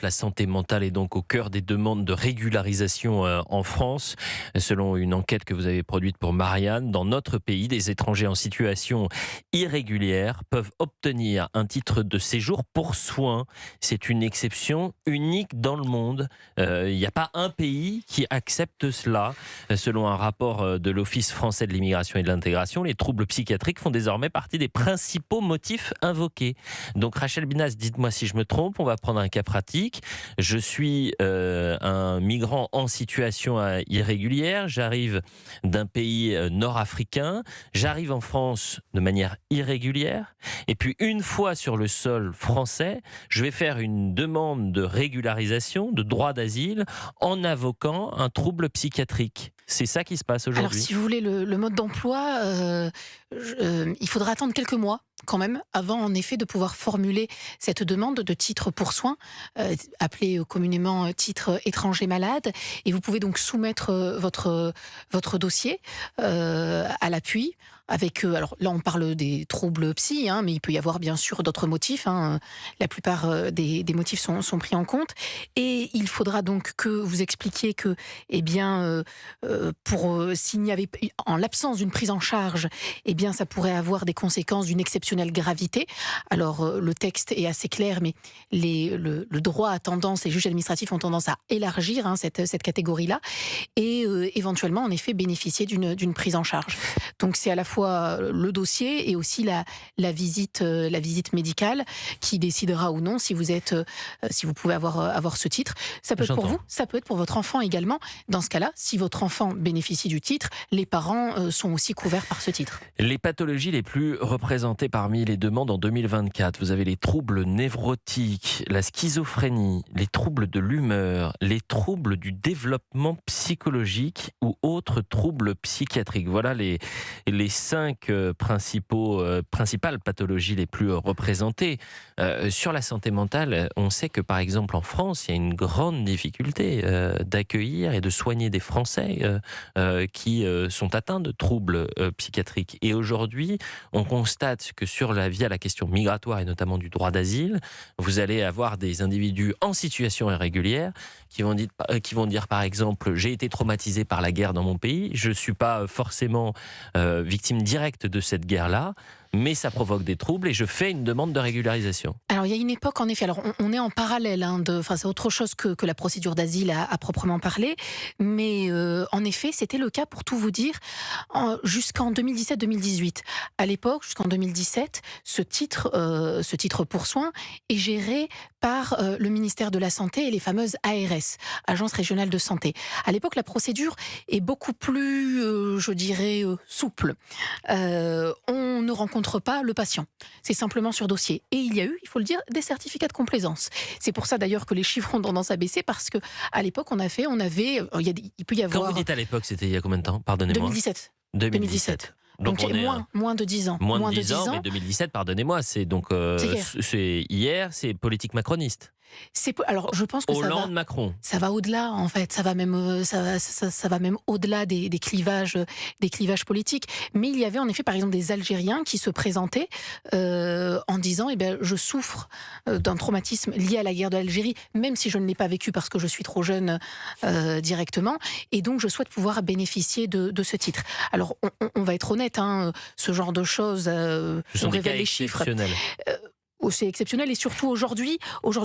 La santé mentale est donc au cœur des demandes de régularisation en France. Selon une enquête que vous avez produite pour Marianne, dans notre pays, des étrangers en situation irrégulière peuvent obtenir un titre de séjour pour soins. C'est une exception unique dans le monde. Il n'y a pas un pays qui accepte cela. Selon un rapport de l'Office français de l'immigration et de l'intégration, les troubles psychiatriques font désormais partie des principaux motifs invoqués. Donc Rachel Binas, dites-moi si je me trompe, on va prendre un cas pratique. Je suis un migrant en situation irrégulière, j'arrive d'un pays nord-africain, j'arrive en France de manière irrégulière, et puis une fois sur le sol français, je vais faire une demande de régularisation, de droit d'asile, en invoquant un trouble psychiatrique. C'est ça qui se passe Alors, aujourd'hui. si vous voulez, le mode d'emploi, il faudra attendre quelques mois quand même, avant en effet de pouvoir formuler cette demande de titre pour soins, appelé communément titre étranger malade. Et vous pouvez donc soumettre votre dossier à l'appui. Avec, alors là on parle des troubles psy, mais il peut y avoir bien sûr d'autres motifs. La plupart des motifs sont pris en compte. Et il faudra donc que vous expliquiez que, eh bien, s'il n'y avait, en l'absence d'une prise en charge, eh bien, ça pourrait avoir des conséquences d'une exceptionnelle gravité. Alors, le texte est assez clair, mais le droit a tendance, les juges administratifs ont tendance à élargir cette catégorie-là, et éventuellement, en effet, bénéficier d'une prise en charge. Donc, c'est à la fois le dossier et aussi la visite médicale qui décidera ou non si vous pouvez avoir ce titre. Ça peut être pour J'entends. vous, ça peut être pour votre enfant également. Dans ce cas-là, si votre enfant bénéficie du titre, les parents sont aussi couverts par ce titre. Les pathologies les plus représentées parmi les demandes en 2024, vous avez les troubles névrotiques, la schizophrénie, les troubles de l'humeur, les troubles du développement psychologique ou autres troubles psychiatriques. Voilà les cinq principales pathologies les plus représentées. Sur la santé mentale, on sait que par exemple en France, il y a une grande difficulté d'accueillir et de soigner des Français qui sont atteints de troubles psychiatriques. Et aujourd'hui, on constate que via la question migratoire et notamment du droit d'asile, vous allez avoir des individus en situation irrégulière qui vont dire par exemple, j'ai été traumatisé par la guerre dans mon pays, je ne suis pas forcément victime directe de cette guerre-là, mais ça provoque des troubles et je fais une demande de régularisation. Alors, il y a une époque, en effet, alors on est en parallèle, c'est autre chose que la procédure d'asile à proprement parler, mais en effet, c'était le cas, pour tout vous dire, jusqu'en 2017-2018. À l'époque, jusqu'en 2017, ce titre pour soins est géré par le ministère de la Santé et les fameuses ARS, Agences régionales de santé. À l'époque, la procédure est beaucoup plus, je dirais, souple. On ne rencontre pas le patient. C'est simplement sur dossier. Et il y a eu, il faut le dire, des certificats de complaisance. C'est pour ça d'ailleurs que les chiffres ont tendance à baisser, parce que à l'époque, il peut y Quand avoir vous dites à l'époque, c'était il y a combien de temps? Pardonnez-moi. 2017. 2017. Donc on est moins de 10 ans. moins de 10 ans, mais 2017, pardonnez-moi, c'est donc C'est hier. c'est hier, c'est politique macroniste. Alors, je pense que Hollande, Macron. ça va au-delà, en fait. Ça va même, ça va même au-delà des clivages politiques. Mais il y avait en effet, par exemple, des Algériens qui se présentaient en disant, je souffre d'un traumatisme lié à la guerre d'Algérie, même si je ne l'ai pas vécu parce que je suis trop jeune directement, et donc je souhaite pouvoir bénéficier de ce titre. Alors, on va être honnête, ce genre de choses, Ce sont on des cas révèle les chiffres. exceptionnels. C'est exceptionnel, et surtout aujourd'hui,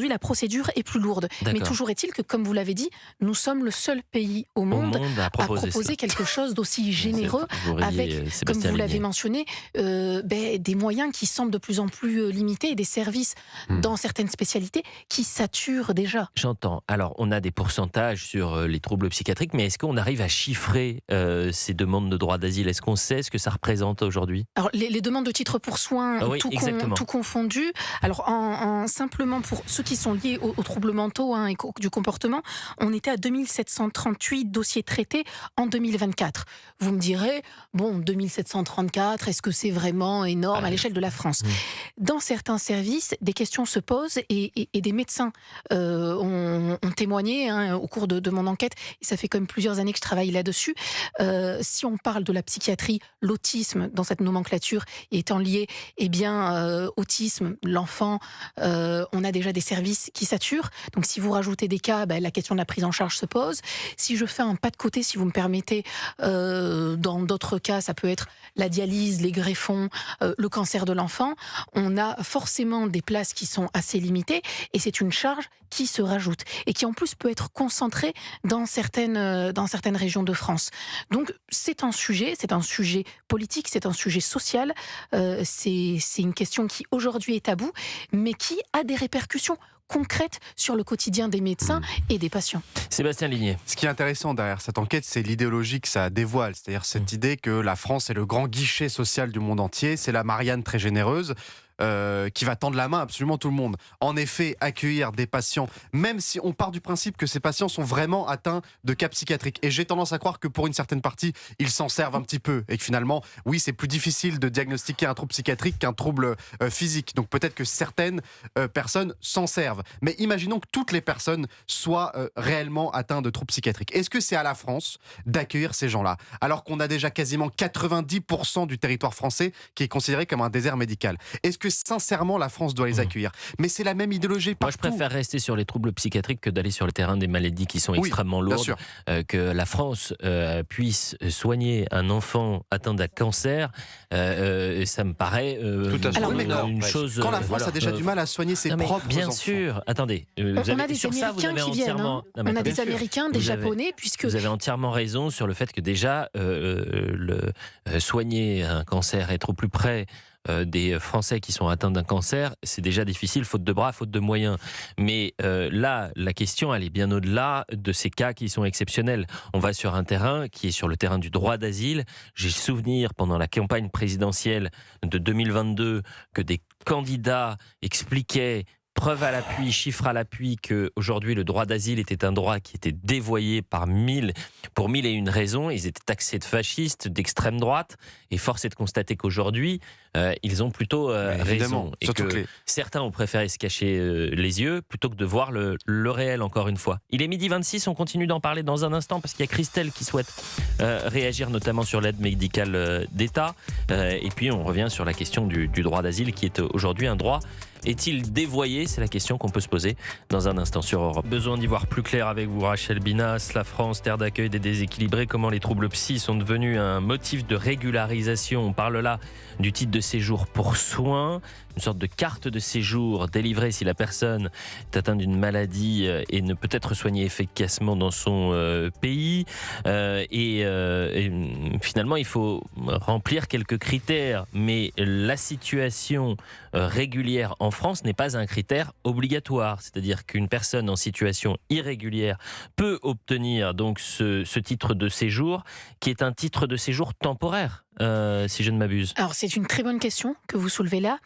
la procédure est plus lourde. Mais D'accord. toujours est-il que, comme vous l'avez dit, nous sommes le seul pays au Au monde monde à à proposer proposer quelque chose d'aussi généreux, Vous riez, avec, comme Sébastien vous l'avez Ligné. mentionné, des moyens qui semblent de plus en plus limités, et des services dans certaines spécialités qui saturent déjà. J'entends. Alors, on a des pourcentages sur les troubles psychiatriques, mais est-ce qu'on arrive à chiffrer ces demandes de droit d'asile? Est-ce qu'on sait ce que ça représente aujourd'hui? Alors, les demandes de titres pour soins, Ah oui, exactement. tout confondu. Alors, simplement pour ceux qui sont liés aux troubles mentaux et du comportement, on était à 2738 dossiers traités en 2024. Vous me direz, 2734, est-ce que c'est vraiment énorme à l'échelle de la France? Dans certains services, des questions se posent, et des médecins ont témoigné au cours de mon enquête, et ça fait quand même plusieurs années que je travaille là-dessus. Si on parle de la psychiatrie, l'autisme dans cette nomenclature étant lié, autisme, l'enfant, on a déjà des services qui saturent. Donc si vous rajoutez des cas, la question de la prise en charge se pose. Si je fais un pas de côté, si vous me permettez, dans d'autres cas, ça peut être la dialyse, les greffons, le cancer de l'enfant. On a forcément des places qui sont assez limitées et c'est une charge qui se rajoute et qui en plus peut être concentrée dans certaines régions de France. Donc c'est un sujet politique, c'est un sujet social, c'est une question qui aujourd'hui est tabou, mais qui a des répercussions concrètes sur le quotidien des médecins et des patients. Sébastien Ligné. Ce qui est intéressant derrière cette enquête, c'est l'idéologie que ça dévoile, c'est-à-dire cette idée que la France est le grand guichet social du monde entier, c'est la Marianne très généreuse, qui va tendre la main à absolument tout le monde. En effet, accueillir des patients, même si on part du principe que ces patients sont vraiment atteints de cas psychiatriques. Et j'ai tendance à croire que pour une certaine partie, ils s'en servent un petit peu. Et que finalement, oui, c'est plus difficile de diagnostiquer un trouble psychiatrique qu'un trouble physique. Donc peut-être que certaines personnes s'en servent. Mais imaginons que toutes les personnes soient réellement atteintes de troubles psychiatriques. Est-ce que c'est à la France d'accueillir ces gens-là, alors qu'on a déjà quasiment 90% du territoire français qui est considéré comme un désert médical? Est-ce que sincèrement la France doit les accueillir? Mais c'est la même idéologie partout. Moi, je préfère rester sur les troubles psychiatriques que d'aller sur le terrain des maladies qui sont extrêmement lourdes. Que la France puisse soigner un enfant atteint d'un cancer, ça me paraît une chose. Quand la France a déjà du mal à soigner ses propres enfants. Bien sûr. Attendez. On a des Américains qui viennent. On a des Américains, des Japonais, puisque vous avez entièrement raison sur le fait que déjà soigner un cancer, être au plus près des Français qui sont atteints d'un cancer, c'est déjà difficile, faute de bras, faute de moyens. Mais là, la question, elle est bien au-delà de ces cas qui sont exceptionnels. On va sur un terrain qui est sur le terrain du droit d'asile. J'ai le souvenir, pendant la campagne présidentielle de 2022, que des candidats expliquaient, preuve à l'appui, chiffre à l'appui, qu'aujourd'hui le droit d'asile était un droit qui était dévoyé pour mille et une raisons. Ils étaient taxés de fascistes, d'extrême droite, et force est de constater qu'aujourd'hui, ils ont plutôt raison. Et que certains ont préféré se cacher les yeux plutôt que de voir le réel, encore une fois. Il est 12h26, on continue d'en parler dans un instant, parce qu'il y a Christelle qui souhaite réagir, notamment sur l'aide médicale d'État. Et puis on revient sur la question du droit d'asile, qui est aujourd'hui un droit. Est-il dévoyé? C'est la question qu'on peut se poser dans un instant sur Europe. Besoin d'y voir plus clair avec vous, Rachel Binas. La France, terre d'accueil des déséquilibrés. Comment les troubles psy sont devenus un motif de régularisation. On parle là du titre de séjour pour soins, une sorte de carte de séjour délivrée si la personne est atteinte d'une maladie et ne peut être soignée efficacement dans son pays. Et finalement, il faut remplir quelques critères. Mais la situation régulière en France n'est pas un critère obligatoire. C'est-à-dire qu'une personne en situation irrégulière peut obtenir donc ce titre de séjour, qui est un titre de séjour temporaire, si je ne m'abuse. Alors c'est une très bonne question que vous soulevez là.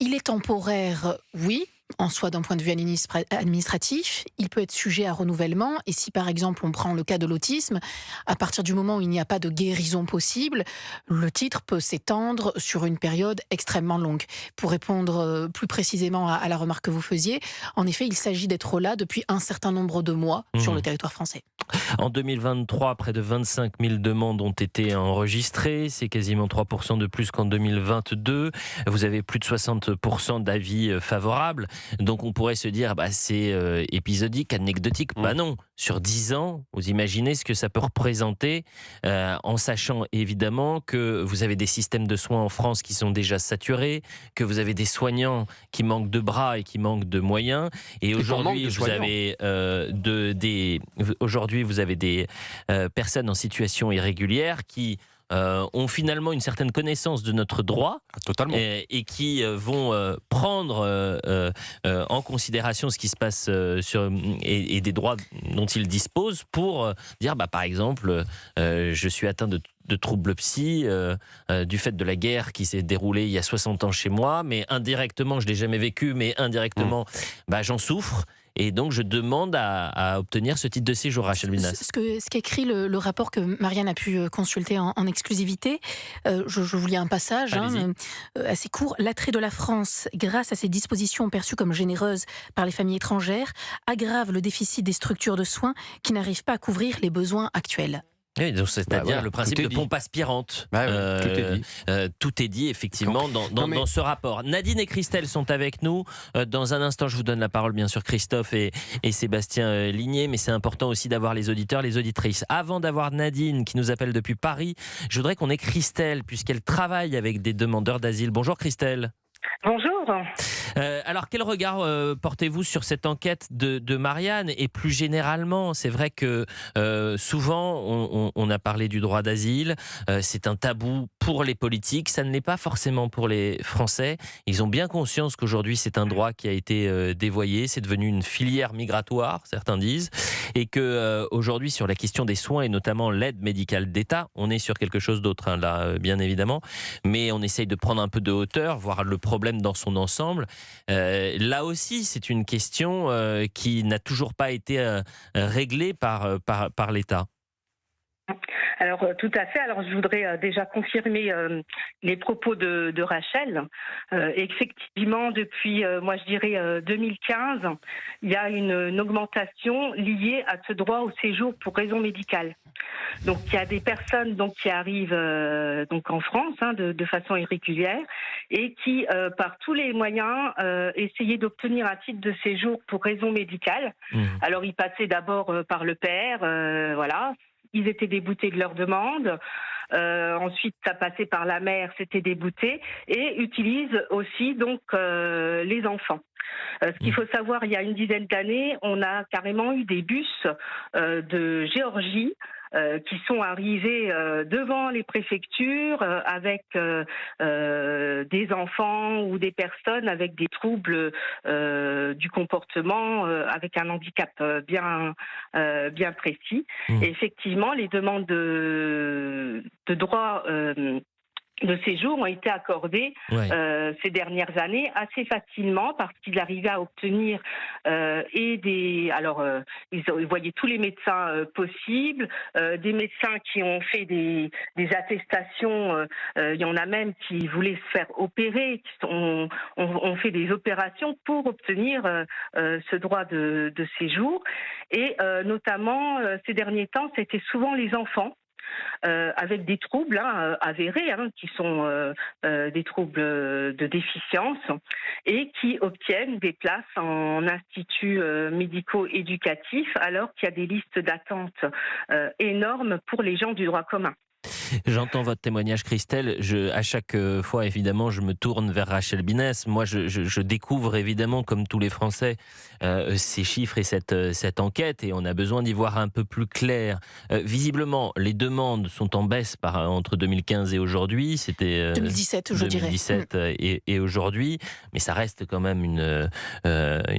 Il est temporaire, oui, en soi d'un point de vue administratif. Il peut être sujet à renouvellement. Et si par exemple on prend le cas de l'autisme, à partir du moment où il n'y a pas de guérison possible, le titre peut s'étendre sur une période extrêmement longue. Pour répondre plus précisément à la remarque que vous faisiez, en effet, il s'agit d'être là depuis un certain nombre de mois sur le territoire français. En 2023, près de 25 000 demandes ont été enregistrées. C'est quasiment 3% de plus qu'en 2022. Vous avez plus de 60% d'avis favorables. Donc on pourrait se dire, c'est épisodique, anecdotique. Non, sur 10 ans, vous imaginez ce que ça peut représenter, en sachant évidemment que vous avez des systèmes de soins en France qui sont déjà saturés, que vous avez des soignants qui manquent de bras et qui manquent de moyens. Et aujourd'hui, vous avez des personnes en situation irrégulière qui ont finalement une certaine connaissance de notre droit. Totalement. Et qui vont prendre en considération ce qui se passe et des droits dont ils disposent pour dire, par exemple, je suis atteint de troubles psy du fait de la guerre qui s'est déroulée il y a 60 ans chez moi, mais indirectement, je ne l'ai jamais vécu, mais indirectement, j'en souffre. Et donc, je demande à obtenir ce titre de séjour, Rachel Binas. Ce qu'écrit le rapport que Marianne a pu consulter en exclusivité, je vous lis un passage assez court. L'attrait de la France, grâce à ses dispositions perçues comme généreuses par les familles étrangères, aggrave le déficit des structures de soins qui n'arrivent pas à couvrir les besoins actuels. Oui, donc c'est-à-dire voilà, le principe tout est de dit. pompe aspirante. Bah oui, tout est dit. Tout est dit effectivement dans ce rapport. Nadine et Christelle sont avec nous. Dans un instant, je vous donne la parole, bien sûr, Christophe et Sébastien Ligné, mais c'est important aussi d'avoir les auditeurs, les auditrices. Avant d'avoir Nadine qui nous appelle depuis Paris, je voudrais qu'on ait Christelle, puisqu'elle travaille avec des demandeurs d'asile. Bonjour Christelle. Bonjour. Alors, quel regard portez-vous sur cette enquête de Marianne et plus généralement, c'est vrai que souvent on a parlé du droit d'asile, c'est un tabou pour les politiques, ça ne l'est pas forcément pour les Français. Ils ont bien conscience qu'aujourd'hui c'est un droit qui a été dévoyé, c'est devenu une filière migratoire, certains disent, et que aujourd'hui sur la question des soins et notamment l'aide médicale d'État, on est sur quelque chose d'autre hein, là, bien évidemment, mais on essaye de prendre un peu de hauteur, voir le problème dans son ensemble. Là aussi, c'est une question qui n'a toujours pas été réglée par l'État. Alors tout à fait. Alors je voudrais déjà confirmer les propos de Rachel. Effectivement, depuis moi je dirais 2015, il y a une augmentation liée à ce droit au séjour pour raison médicale. Donc il y a des personnes donc qui arrivent donc en France hein, de façon irrégulière et qui par tous les moyens essayaient d'obtenir un titre de séjour pour raison médicale. Alors ils passaient d'abord par le père, voilà. Ils étaient déboutés de leur demande. Ensuite, ça passait par la mère, c'était débouté. Et utilisent aussi donc les enfants. Ce qu'il faut savoir, il y a une dizaine d'années, on a carrément eu des bus de Géorgie qui sont arrivés devant les préfectures avec des enfants ou des personnes avec des troubles du comportement, avec un handicap bien précis. Et effectivement, les demandes de droit de séjour ont été accordés ces dernières années assez facilement parce qu'ils arrivaient à obtenir ils voyaient tous les médecins possibles, des médecins qui ont fait des attestations, il y en a même qui voulaient se faire opérer, qui ont fait des opérations pour obtenir ce droit de séjour et notamment ces derniers temps c'était souvent les enfants avec des troubles avérés, qui sont des troubles de déficience, et qui obtiennent des places en instituts médico-éducatifs, alors qu'il y a des listes d'attente énormes pour les gens du droit commun. J'entends votre témoignage, Christelle. À chaque fois, évidemment, je me tourne vers Rachel Binès. Moi, je découvre, évidemment, comme tous les Français, ces chiffres et cette enquête, et on a besoin d'y voir un peu plus clair. Visiblement, les demandes sont en baisse entre 2015 et aujourd'hui. C'était 2017, je dirais. 2017 et aujourd'hui, mais ça reste quand même une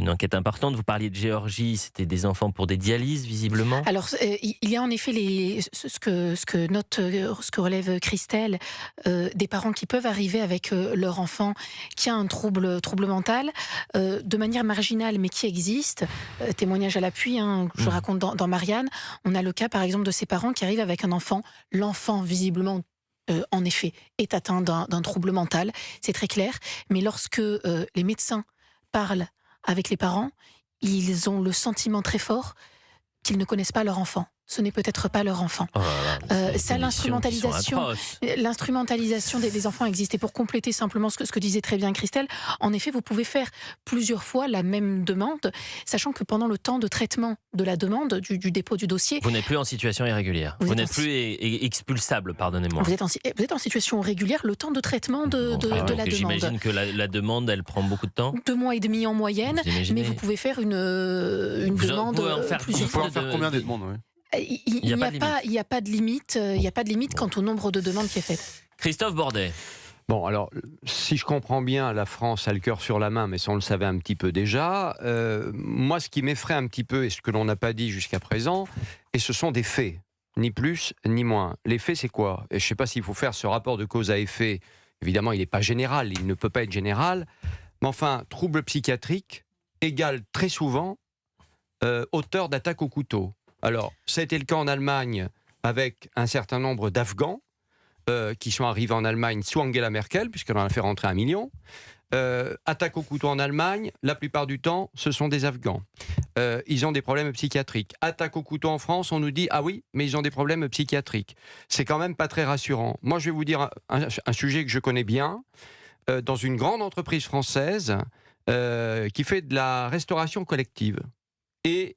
enquête importante. Vous parliez de Géorgie, c'était des enfants pour des dialyses, visiblement. Alors, il y a en effet ce que relève Christelle, des parents qui peuvent arriver avec leur enfant qui a un trouble mental, de manière marginale, mais qui existe. Témoignage à l'appui, je raconte dans Marianne, on a le cas par exemple de ces parents qui arrivent avec un enfant. L'enfant, visiblement, en effet, est atteint d'un trouble mental, c'est très clair, mais lorsque les médecins parlent avec les parents, ils ont le sentiment très fort qu'ils ne connaissent pas leur enfant. Ce n'est peut-être pas leur enfant. Oh là là, Ça, l'instrumentalisation des enfants existe. Et pour compléter simplement ce que disait très bien Christelle, en effet, vous pouvez faire plusieurs fois la même demande, sachant que pendant le temps de traitement de la demande, du dépôt du dossier... Vous n'êtes plus en situation irrégulière. Vous n'êtes plus expulsable, pardonnez-moi. Vous êtes en situation régulière, le temps de traitement de la demande. J'imagine que la demande, elle prend beaucoup de temps. 2 mois et demi en moyenne, mais vous pouvez faire une demande plusieurs fois. Vous pouvez en faire combien des demandes Il n'y a pas de limite. Il n'y a pas de limite quant au nombre de demandes qui est faite. Christophe Bordet. Bon, alors, si je comprends bien, la France a le cœur sur la main, mais ça, on le savait un petit peu déjà. Moi, ce qui m'effraie un petit peu, et ce que l'on n'a pas dit jusqu'à présent, et ce sont des faits, ni plus ni moins. Les faits, c'est quoi ? Et je ne sais pas s'il faut faire ce rapport de cause à effet. Évidemment, il n'est pas général, il ne peut pas être général. Mais enfin, trouble psychiatrique égale très souvent auteur d'attaque au couteau. Alors, ça a été le cas en Allemagne avec un certain nombre d'Afghans qui sont arrivés en Allemagne sous Angela Merkel, puisqu'elle en a fait rentrer 1 million. Attaque au couteau en Allemagne, la plupart du temps, ce sont des Afghans. Ils ont des problèmes psychiatriques. Attaque au couteau en France, on nous dit ah oui, mais ils ont des problèmes psychiatriques. C'est quand même pas très rassurant. Moi, je vais vous dire un sujet que je connais bien. Dans une grande entreprise française qui fait de la restauration collective et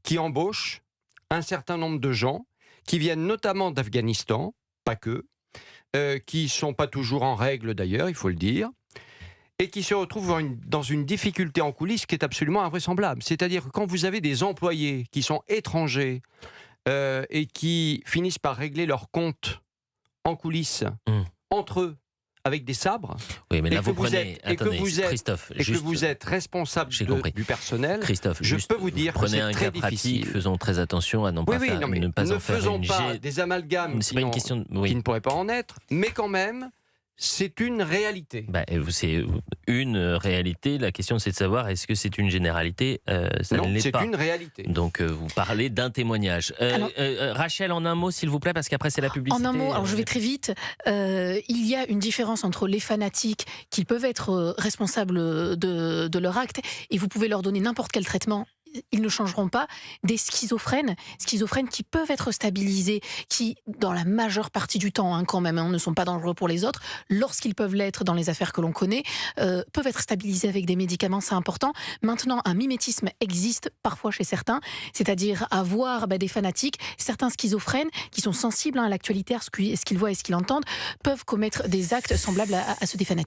qui embauche un certain nombre de gens qui viennent notamment d'Afghanistan, pas que, qui ne sont pas toujours en règle d'ailleurs, il faut le dire, et qui se retrouvent dans une difficulté en coulisses qui est absolument invraisemblable. C'est-à-dire que quand vous avez des employés qui sont étrangers et qui finissent par régler leurs comptes en coulisses entre eux, avec des sabres, oui, mais là vous prenez, Christophe, que vous êtes responsable du personnel, Christophe, je peux vous dire que c'est très difficile. Faisons très attention à ne pas en faire une des amalgames qui ne pourraient pas en être, mais quand même, c'est une réalité. C'est une réalité. La question, c'est de savoir est-ce que c'est une généralité. Non, c'est une réalité. Donc, vous parlez d'un témoignage. Rachel, en un mot, s'il vous plaît, parce qu'après, c'est la publicité. En un mot, alors je vais très vite. Il y a une différence entre les fanatiques qui peuvent être responsables de leur acte et vous pouvez leur donner n'importe quel traitement. Ils ne changeront pas, des schizophrènes qui peuvent être stabilisés, qui, dans la majeure partie du temps, quand même, ne sont pas dangereux pour les autres, lorsqu'ils peuvent l'être dans les affaires que l'on connaît, peuvent être stabilisés avec des médicaments, c'est important. Maintenant, un mimétisme existe parfois chez certains, c'est-à-dire avoir des fanatiques, certains schizophrènes qui sont sensibles à l'actualité, à ce qu'ils voient et ce qu'ils entendent, peuvent commettre des actes semblables à ceux des fanatiques.